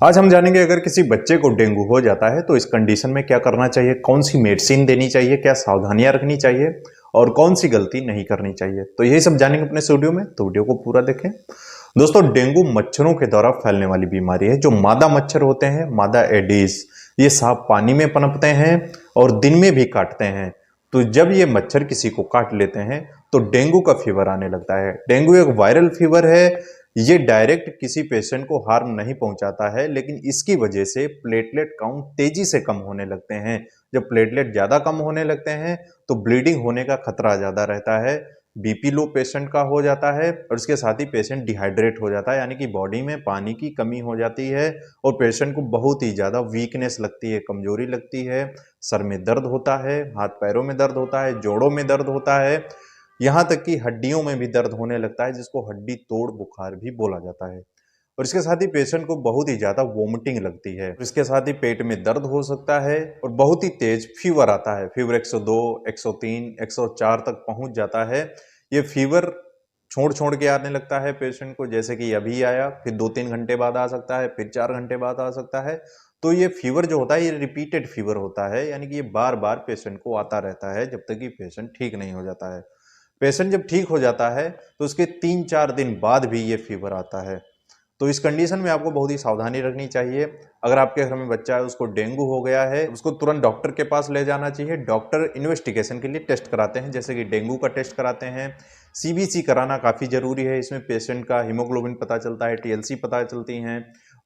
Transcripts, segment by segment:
आज हम जानेंगे अगर किसी बच्चे को डेंगू हो जाता है तो इस कंडीशन में क्या करना चाहिए, कौन सी मेडिसिन देनी चाहिए, क्या सावधानियां रखनी चाहिए और कौन सी गलती नहीं करनी चाहिए। तो यही सब जानेंगे अपने वीडियो में, तो वीडियो को पूरा देखें। दोस्तों, डेंगू मच्छरों के द्वारा फैलने वाली बीमारी है। जो मादा मच्छर होते हैं, मादा एडीज, ये साफ पानी में पनपते हैं और दिन में भी काटते हैं। तो जब ये मच्छर किसी को काट लेते हैं तो डेंगू का फीवर आने लगता है। डेंगू एक वायरल फीवर है। ये डायरेक्ट किसी पेशेंट को हार्म नहीं पहुंचाता है, लेकिन इसकी वजह से प्लेटलेट काउंट तेजी से कम होने लगते हैं। जब प्लेटलेट ज्यादा कम होने लगते हैं तो ब्लीडिंग होने का खतरा ज्यादा रहता है। बीपी लो पेशेंट का हो जाता है और इसके साथ ही पेशेंट डिहाइड्रेट हो जाता है, यानी कि बॉडी में पानी की कमी हो जाती है और पेशेंट को बहुत ही ज्यादा वीकनेस लगती है, कमजोरी लगती है। सर में दर्द होता है, हाथ पैरों में दर्द होता है, जोड़ों में दर्द होता है, यहाँ तक कि हड्डियों में भी दर्द होने लगता है, जिसको हड्डी तोड़ बुखार भी बोला जाता है। और इसके साथ ही पेशेंट को बहुत ही ज्यादा वोमिटिंग लगती है। इसके साथ ही पेट में दर्द हो सकता है और बहुत ही तेज फीवर आता है। फीवर 102, 103, 104 तक पहुंच जाता है। ये फीवर छोड़ छोड़ के आने लगता है पेशेंट को, जैसे कि अभी आया, फिर 2-3 घंटे बाद आ सकता है, फिर 4 घंटे बाद आ सकता है। तो ये फीवर जो होता है, ये रिपीटेड फीवर होता है, यानी कि ये बार बार पेशेंट को आता रहता है जब तक कि पेशेंट ठीक नहीं हो जाता है। पेशेंट जब ठीक हो जाता है तो उसके 3-4 दिन बाद भी ये फीवर आता है। तो इस कंडीशन में आपको बहुत ही सावधानी रखनी चाहिए। अगर आपके घर में बच्चा है, उसको डेंगू हो गया है, उसको तुरंत डॉक्टर के पास ले जाना चाहिए। डॉक्टर इन्वेस्टिगेशन के लिए टेस्ट कराते हैं, जैसे कि डेंगू का टेस्ट कराते हैं। सीबीसी कराना काफ़ी जरूरी है। इसमें पेशेंट का हीमोग्लोबिन पता चलता है, टीएलसी पता चलती हैं,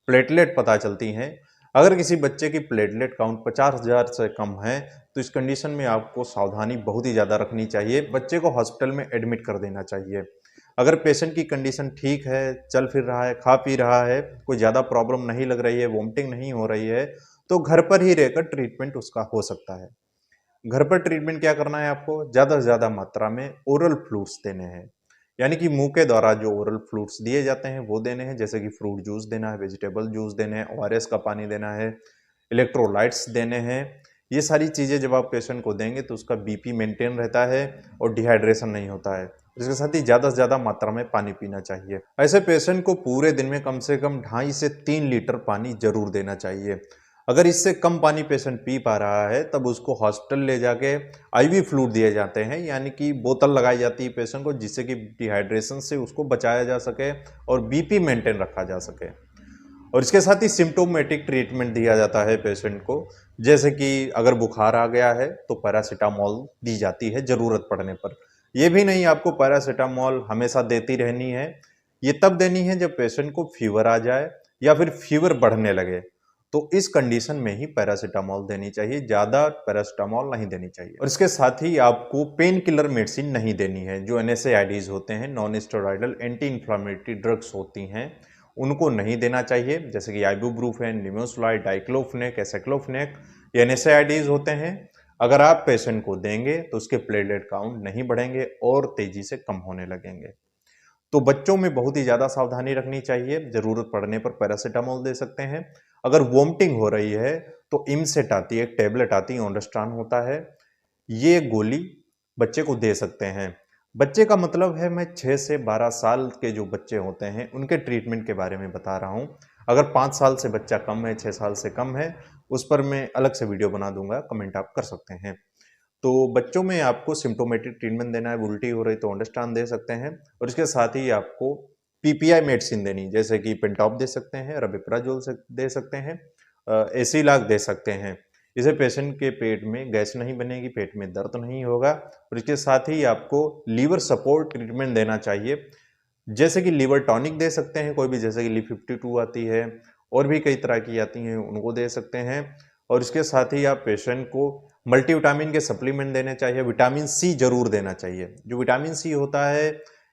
प्लेटलेट पता चलती हैं। अगर किसी बच्चे की प्लेटलेट काउंट 50,000 से कम है तो इस कंडीशन में आपको सावधानी बहुत ही ज़्यादा रखनी चाहिए। बच्चे को हॉस्पिटल में एडमिट कर देना चाहिए। अगर पेशेंट की कंडीशन ठीक है, चल फिर रहा है, खा पी रहा है, कोई ज़्यादा प्रॉब्लम नहीं लग रही है, वोमिटिंग नहीं हो रही है, तो घर पर ही रहकर ट्रीटमेंट उसका हो सकता है। घर पर ट्रीटमेंट क्या करना है आपको? ज़्यादा से ज़्यादा मात्रा में ओरल फ्लूइड्स देने हैं, यानी कि मुंह के द्वारा जो ओरल फ्लूइड्स दिए जाते हैं वो देने हैं, जैसे कि फ्रूट जूस देना है, वेजिटेबल जूस देने हैं, ओआरएस का पानी देना है, इलेक्ट्रोलाइट्स देने हैं। ये सारी चीज़ें जब आप पेशेंट को देंगे तो उसका बीपी मेंटेन रहता है और डिहाइड्रेशन नहीं होता है। इसके साथ ही ज़्यादा से ज़्यादा मात्रा में पानी पीना चाहिए। ऐसे पेशेंट को पूरे दिन में कम से कम 2.5 से 3 लीटर पानी जरूर देना चाहिए। अगर इससे कम पानी पेशेंट पी पा रहा है तब उसको हॉस्पिटल ले जाके आईवी फ्लूइड दिए जाते हैं, यानी कि बोतल लगाई जाती है पेशेंट को, जिससे कि डिहाइड्रेशन से उसको बचाया जा सके और बीपी मेंटेन रखा जा सके। और इसके साथ ही सिम्टोमेटिक ट्रीटमेंट दिया जाता है पेशेंट को, जैसे कि अगर बुखार आ गया है तो पैरासीटामोल दी जाती है ज़रूरत पड़ने पर। यह भी नहीं आपको पैरासीटामोल हमेशा देती रहनी है, ये तब देनी है जब पेशेंट को फीवर आ जाए या फिर फीवर बढ़ने लगे, तो इस कंडीशन में ही पैरासीटामोल देनी चाहिए, ज़्यादा पैरासीटामोल नहीं देनी चाहिए। और इसके साथ ही आपको पेन किलर मेडिसिन नहीं देनी है। जो एनएसएआईडीज होते हैं, non steroidal anti inflammatory drugs होती हैं, उनको नहीं देना चाहिए, जैसे कि आइबुप्रोफेन, निमेसुलाइड, डाइक्लोफेनेक, एसाइक्लोफेनेक, ये एनएसएआईडीज होते हैं। अगर आप पेशेंट को देंगे तो उसके प्लेटलेट काउंट नहीं बढ़ेंगे और तेजी से कम होने लगेंगे। तो बच्चों में बहुत ही ज़्यादा सावधानी रखनी चाहिए। ज़रूरत पड़ने पर पैरासीटामोल दे सकते हैं। अगर वोमिटिंग हो रही है तो इमसेट आती है, एक टेबलेट आती है, ओनडास्ट्रान होता है, ये गोली बच्चे को दे सकते हैं। बच्चे का मतलब है, मैं 6 से 12 साल के जो बच्चे होते हैं उनके ट्रीटमेंट के बारे में बता रहा हूँ। अगर 5 साल से बच्चा कम है, 6 साल से कम है, उस पर मैं अलग से वीडियो बना दूंगा, कमेंट आप कर सकते हैं। तो बच्चों में आपको सिम्टोमेटिक ट्रीटमेंट देना है। उल्टी हो रही तो ओनडास्ट्रान दे सकते हैं और इसके साथ ही आपको पीपीआई मेडिसिन देनी, जैसे कि पेंटॉप दे सकते हैं, रबिप्राजोल दे सकते हैं, एसिलाक दे सकते हैं। इसे पेशेंट के पेट में गैस नहीं बनेगी, पेट में दर्द नहीं होगा। और इसके साथ ही आपको लीवर सपोर्ट ट्रीटमेंट देना चाहिए, जैसे कि लीवर टॉनिक दे सकते हैं कोई भी, जैसे कि Li52 आती है और भी कई तरह की आती हैं, उनको दे सकते हैं। और इसके साथ ही आप पेशेंट को मल्टीविटामिन के सप्लीमेंट देने चाहिए। विटामिन सी जरूर देना चाहिए। जो विटामिन सी होता है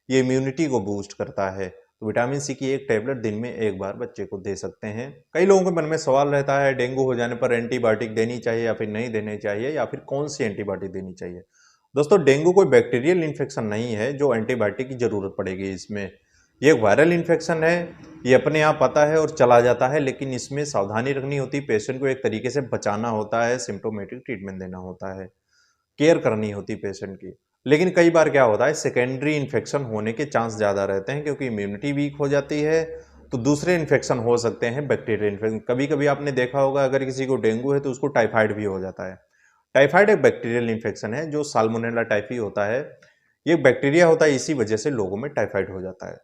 ये इम्यूनिटी को बूस्ट करता है, तो विटामिन सी की एक टेबलेट दिन में एक बार बच्चे को दे सकते हैं। कई लोगों के मन में सवाल रहता है, डेंगू हो जाने पर एंटीबायोटिक देनी चाहिए या फिर नहीं देनी चाहिए, या फिर कौन सी एंटीबायोटिक देनी चाहिए। दोस्तों, डेंगू कोई बैक्टीरियल इन्फेक्शन नहीं है जो एंटीबायोटिक की जरूरत पड़ेगी इसमें। ये एक वायरल इन्फेक्शन है, ये अपने आप आता है और चला जाता है, लेकिन इसमें सावधानी रखनी होती है। पेशेंट को एक तरीके से बचाना होता है, सिम्टोमेटिक ट्रीटमेंट देना होता है, केयर करनी होती पेशेंट की। लेकिन कई बार क्या होता है, सेकेंडरी इन्फेक्शन होने के चांस ज़्यादा रहते हैं, क्योंकि इम्यूनिटी वीक हो जाती है तो दूसरे इन्फेक्शन हो सकते हैं बैक्टीरियल इन्फेक्शन। कभी कभी आपने देखा होगा अगर किसी को डेंगू है तो उसको टाइफाइड भी हो जाता है। टाइफाइड एक बैक्टीरियल इन्फेक्शन है जो साल्मोनेला टाइफी होता है। ये बैक्टीरिया होता है, इसी वजह से लोगों में टाइफाइड हो जाता है।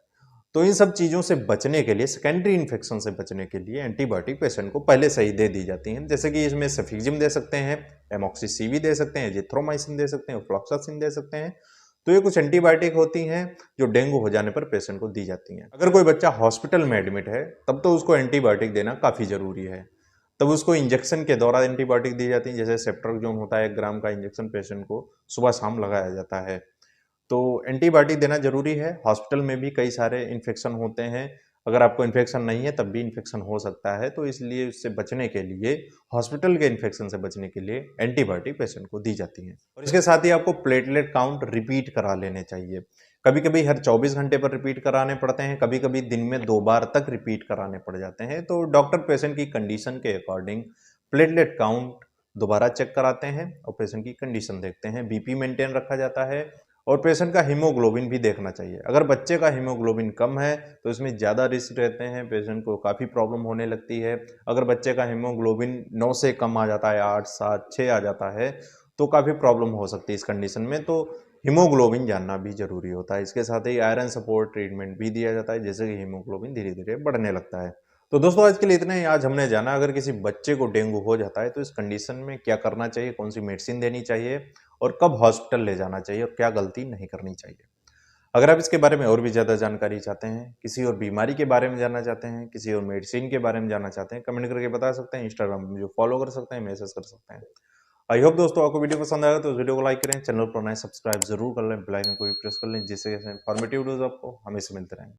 तो इन सब चीज़ों से बचने के लिए, सेकेंडरी इन्फेक्शन से बचने के लिए एंटीबायोटिक पेशेंट को पहले से ही दे दी जाती हैं। जैसे कि इसमें सेफिजिम दे सकते हैं, एमॉक्सिसिवी दे सकते हैं, एजिथ्रोमाइसिन दे सकते हैं, फ्लॉक्सासिन दे सकते हैं। तो ये कुछ एंटीबायोटिक होती हैं जो डेंगू हो जाने पर पेशेंट को दी जाती हैं। अगर कोई बच्चा हॉस्पिटल में एडमिट है तब तो उसको एंटीबायोटिक देना काफ़ी ज़रूरी है। तब उसको इंजेक्शन के दौरान एंटीबायोटिक दी जाती है, जैसे सेप्ट्रोक्सोन होता है, 1 ग्राम का इंजेक्शन पेशेंट को सुबह शाम लगाया जाता है। तो एंटीबायोटिक देना ज़रूरी है। हॉस्पिटल में भी कई सारे इन्फेक्शन होते हैं। अगर आपको इन्फेक्शन नहीं है तब भी इन्फेक्शन हो सकता है, तो इसलिए उससे बचने के लिए, हॉस्पिटल के इन्फेक्शन से बचने के लिए एंटीबायोटिक पेशेंट को दी जाती है। और इसके साथ ही आपको प्लेटलेट काउंट रिपीट करा लेने चाहिए। कभी कभी हर 24 घंटे पर रिपीट कराने पड़ते हैं, कभी कभी दिन में 2 बार तक रिपीट कराने पड़ जाते हैं। तो डॉक्टर पेशेंट की कंडीशन के अकॉर्डिंग प्लेटलेट काउंट दोबारा चेक कराते हैं और पेशेंट की कंडीशन देखते हैं। बीपी मेंटेन रखा जाता है और पेशेंट का हीमोग्लोबिन भी देखना चाहिए। अगर बच्चे का हीमोग्लोबिन कम है तो इसमें ज़्यादा रिस्क रहते हैं, पेशेंट को काफ़ी प्रॉब्लम होने लगती है। अगर बच्चे का हीमोग्लोबिन 9 से कम आ जाता है, 8, 7, 6 आ जाता है, तो काफ़ी प्रॉब्लम हो सकती है इस कंडीशन में। तो हीमोग्लोबिन जानना भी ज़रूरी होता है। इसके साथ ही आयरन सपोर्ट ट्रीटमेंट भी दिया जाता है, जिससे कि हीमोग्लोबिन धीरे धीरे बढ़ने लगता है। तो दोस्तों आज के लिए इतना ही। आज हमने जाना अगर किसी बच्चे को डेंगू हो जाता है तो इस कंडीशन में क्या करना चाहिए, कौन सी मेडिसिन देनी चाहिए और कब हॉस्पिटल ले जाना चाहिए और क्या गलती नहीं करनी चाहिए। अगर आप इसके बारे में और भी ज़्यादा जानकारी चाहते हैं, किसी और बीमारी के बारे में जानना चाहते हैं, किसी और मेडिसिन के बारे में जानना चाहते हैं, कमेंट करके बता सकते हैं। इंस्टाग्राम में जो फॉलो कर सकते हैं, मैसेज कर सकते हैं। आई होप दोस्तों आपको वीडियो पसंद आएगा तो इस वीडियो को लाइक करें, चैनल पर नए सब्सक्राइब जरूर कर लें, बेल आइकन को भी प्रेस कर लें, जिससे इन्फॉर्मेटिव वीडियोस आपको हमेशा मिलते रहेंगे।